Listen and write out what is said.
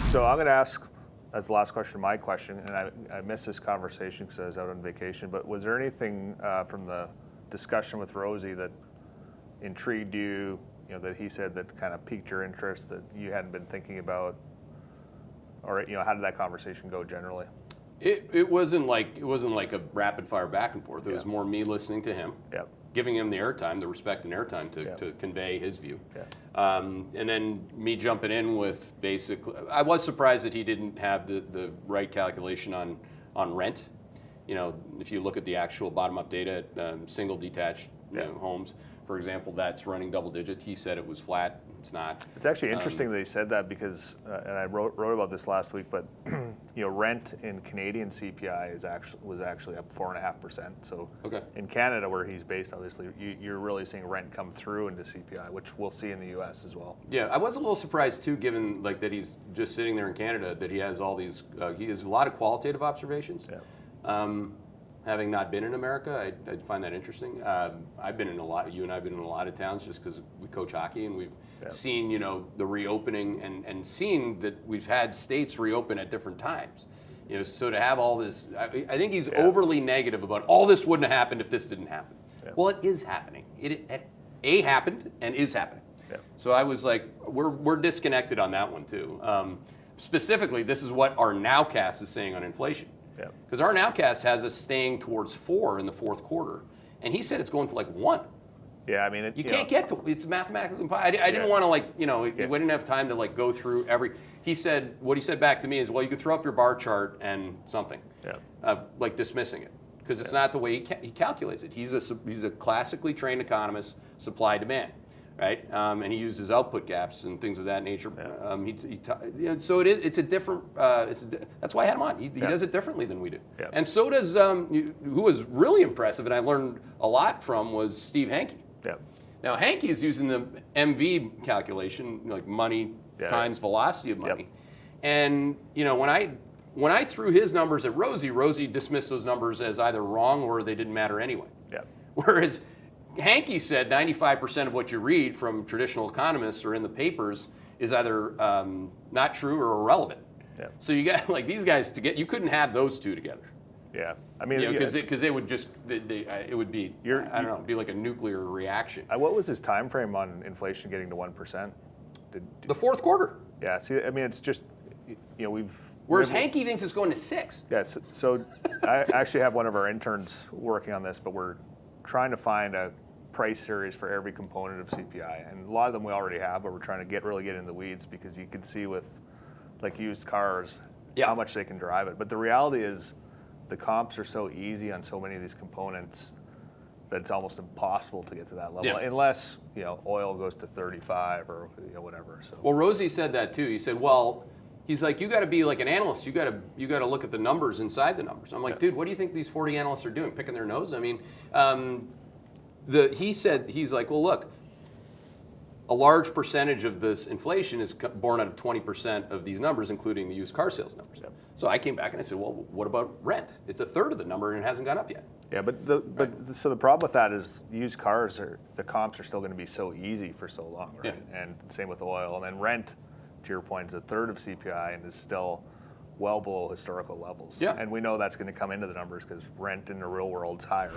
So I'm going to ask, as the last question, my question, and I missed this conversation because I was out on vacation, but was there anything from the discussion with Rosie that intrigued you, that he said that kind of piqued your interest that you hadn't been thinking about? Or, how did that conversation go generally? It wasn't like a rapid fire back and forth. It was more me listening to him, giving him the airtime, the respect and airtime to convey his view. And then me jumping in with basically, I was surprised that he didn't have the right calculation on rent. If you look at the actual bottom-up data at single detached homes, for example, that's running double digit. He said it was flat. It's not. It's actually interesting that he said that because, and I wrote about this last week, but rent in Canadian CPI was actually up 4.5%. So in Canada, where he's based, obviously, you're really seeing rent come through into CPI, which we'll see in the U.S. as well. Yeah, I was a little surprised too, given that he's just sitting there in Canada, that he has all these. He has a lot of qualitative observations. Having not been in America, I find that interesting. I've been in a lot. You and I've been in a lot of towns just because we coach hockey, and we've seen the reopening and seen that we've had states reopen at different times. So to have all this, I think he's overly negative about all this wouldn't have happened if this didn't happen. Well, it is happening. It happened and is happening. So I was like, we're disconnected on that one too. Specifically, this is what our Nowcast is saying on inflation. Because our Nowcast has us staying towards 4 in the fourth quarter, and he said it's going to 1. Yeah, I mean, you can't get to it's mathematically impossible. I didn't want to we didn't have time to go through every. He said what he said back to me is, well, you could throw up your bar chart and something, dismissing it because it's not the way he calculates it. He's a classically trained economist, supply demand. Right, and he uses output gaps and things of that nature. So it's a different. That's why I had him on. He does it differently than we do, and so does who was really impressive, and I learned a lot from was Steve Hanke. Now Hanke is using the MV calculation, money times velocity of money, and when I threw his numbers at Rosie dismissed those numbers as either wrong or they didn't matter anyway. Whereas Hanke said 95% of what you read from traditional economists or in the papers is either not true or irrelevant. So you got these guys you couldn't have those two together. I mean, because they would just it would be I don't know, it'd be like a nuclear reaction. What was his time frame on inflation getting to 1%? The fourth quarter. See, I mean, it's just Whereas Hanke thinks it's going to 6. So I actually have one of our interns working on this, but we're trying to find a price series for every component of CPI, and a lot of them we already have, but we're trying to really get in the weeds because you can see with used cars how much they can drive it. But the reality is the comps are so easy on so many of these components that it's almost impossible to get to that level unless oil goes to 35 or whatever. So well, Rosie said that too. He said, well, he's like, you got to be like an analyst. You got to look at the numbers inside the numbers. I'm like, dude, what do you think these 40 analysts are doing? Picking their nose? I mean, he's like, well, look, a large percentage of this inflation is born out of 20% of these numbers, including the used car sales numbers. So I came back and I said, well, what about rent? It's a third of the number and it hasn't gone up yet. So the problem with that is used cars the comps are still going to be so easy for so long, right? And same with oil, and then rent, to your point, is a third of CPI and is still well below historical levels. And we know that's going to come into the numbers because rent in the real world is higher.